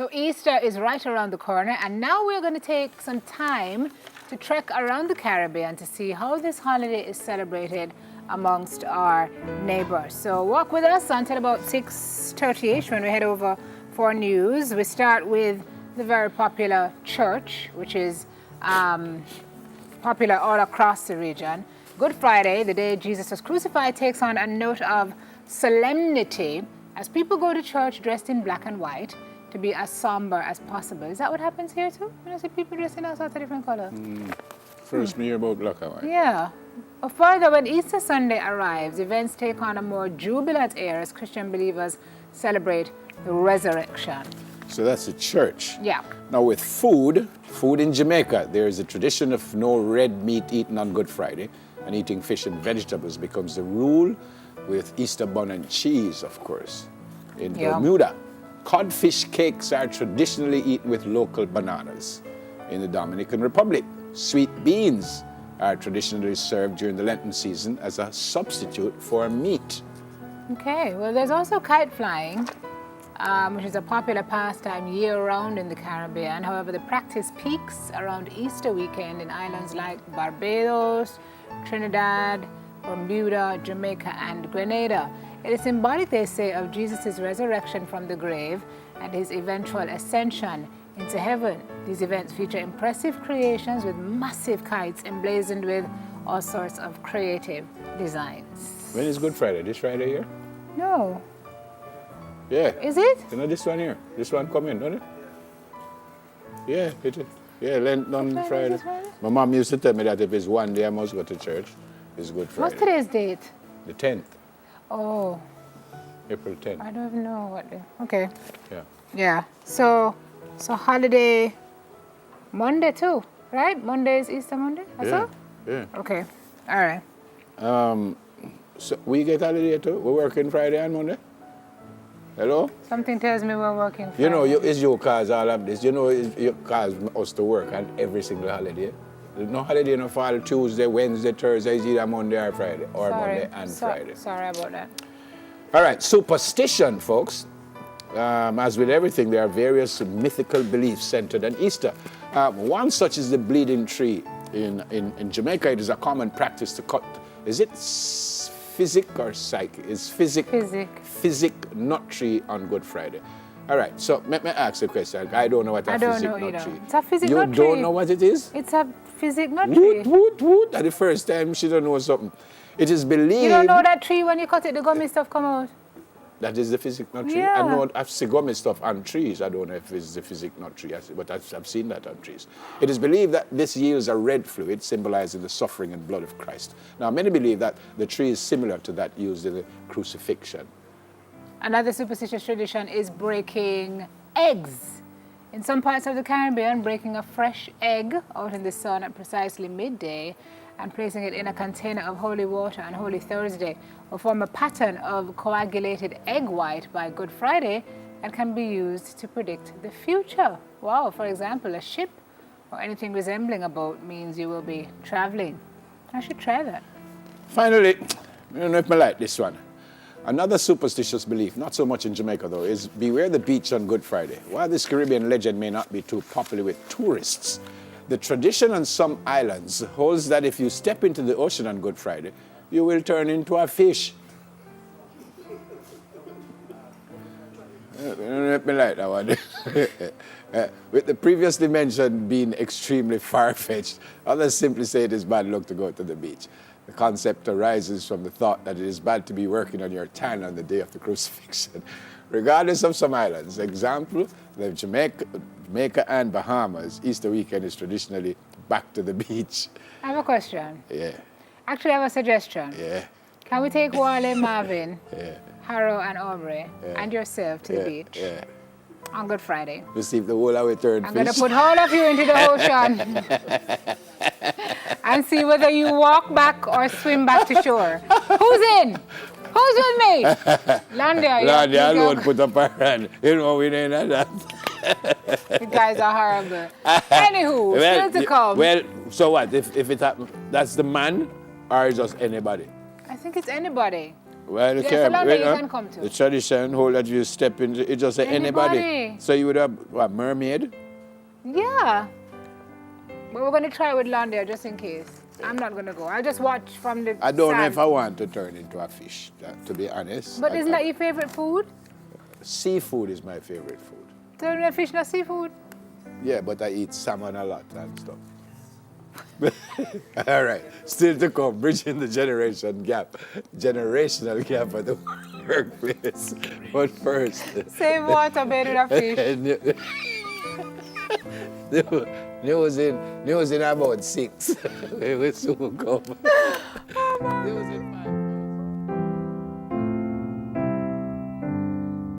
So Easter is right around the corner, and now we're going to take some time to trek around the Caribbean to see how this holiday is celebrated amongst our neighbors. So walk with us until about 6:30ish when we head over for news. We start with the very popular church, which is popular all across the region. Good Friday, the day Jesus was crucified, takes on a note of solemnity as people go to church dressed in black and white to be as somber as possible. Is that what happens here too? You see people dressed in all sorts of different colors? First me hear about black and white. Yeah. But further, when Easter Sunday arrives, events take on a more jubilant air as Christian believers celebrate the resurrection. So that's the church. Yeah. Now with food in Jamaica, there is a tradition of no red meat eaten on Good Friday, and eating fish and vegetables becomes the rule, with Easter bun and cheese, of course. In Bermuda, codfish cakes are traditionally eaten with local bananas. In the Dominican Republic, sweet beans are traditionally served during the Lenten season as a substitute for meat. Okay, well, there's also kite flying, which is a popular pastime year-round in the Caribbean. However, the practice peaks around Easter weekend in islands like Barbados, Trinidad, Bermuda, Jamaica, and Grenada. It is symbolic, they say, of Jesus' resurrection from the grave and his eventual ascension into heaven. These events feature impressive creations with massive kites emblazoned with all sorts of creative designs. When is Good Friday? This Friday here? No. Yeah. Is it? You know this one here? This one come in, don't it? Yeah, it is. Yeah, Lent on Friday. My mom used to tell me that if it's one day I must go to church, it's Good Friday. What's today's date? The 10th. Oh. April 10th. I don't even know what day. Okay. Yeah. Yeah. So holiday Monday too, right? Monday is Easter Monday? Yeah. Yeah. Okay. All right. So we get holiday too? We're working Friday and Monday? Hello? Something tells me we're working Friday. You know, it's your cause all of this. You know, it's your cause us to work on every single holiday. There's no holiday no fall Tuesday, Wednesday, Thursday, it's either Monday or Friday, or Monday and Friday. Sorry about that. All right, superstition, folks. As with everything, there are various mythical beliefs centered on Easter. One such is the bleeding tree. In Jamaica, it is a common practice to cut, is it physic or psych? It's physic nut tree on Good Friday. All right, so let me ask you a question. I don't know what a physic nut tree is. It's a physic nut tree. You don't know what it is? It's a physic nut tree. Woot. At the first time, she don't know something. It is believed... You don't know that tree when you cut it, the gummy stuff come out? That is the physic nut tree? Yeah. I know I've seen gummy stuff on trees. I don't know if it's the physic nut tree, but I've seen that on trees. It is believed that this yields a red fluid symbolizing the suffering and blood of Christ. Now, many believe that the tree is similar to that used in the crucifixion. Another superstitious tradition is breaking eggs. In some parts of the Caribbean, breaking a fresh egg out in the sun at precisely midday and placing it in a container of holy water on Holy Thursday will form a pattern of coagulated egg white by Good Friday and can be used to predict the future. Wow, for example, a ship or anything resembling a boat means you will be traveling. I should try that. Finally, I don't know if I like this one. Another superstitious belief, not so much in Jamaica though, is beware the beach on Good Friday. While this Caribbean legend may not be too popular with tourists, the tradition on some islands holds that if you step into the ocean on Good Friday, you will turn into a fish. Let me like that one. With the previously mentioned being extremely far-fetched, others simply say it is bad luck to go to the beach. The concept arises from the thought that it is bad to be working on your tan on the day of the crucifixion. Regardless of some islands, example, the Jamaica and Bahamas, Easter weekend is traditionally back to the beach. I have a question. Yeah. Actually, I have a suggestion. Yeah. Can we take Wale, Marvin, Yeah. Harrow, and Aubrey, and yourself to the beach Yeah. on Good Friday? To see if the whole way turned I'm fish. going to put all of you into the ocean and see whether you walk back or swim back to shore. Who's in? Who's with me? Landia. Landia alone put up her hand. You know, we ain't had that. You guys are horrible. Anywho, still to come. Well, so what? If it happens, that's the man or just anybody? I think it's anybody. Well, the Yes, Caribbean, London you can come to. the tradition hold that you step into, it just say anybody. Anybody. So you would have, what, mermaid? Yeah. But we're going to try with London just in case. I'm not going to go. I'll just watch from the I don't know sand. if I want to turn into a fish, to be honest. But isn't that your favorite food? Seafood is my favorite food. Turning a fish, not seafood? Yeah, but I eat salmon a lot and stuff. All right, still to come, bridging the generational gap at the workplace. But first, Save water, bed with a fish. news in about 6. We will soon come. News in 5.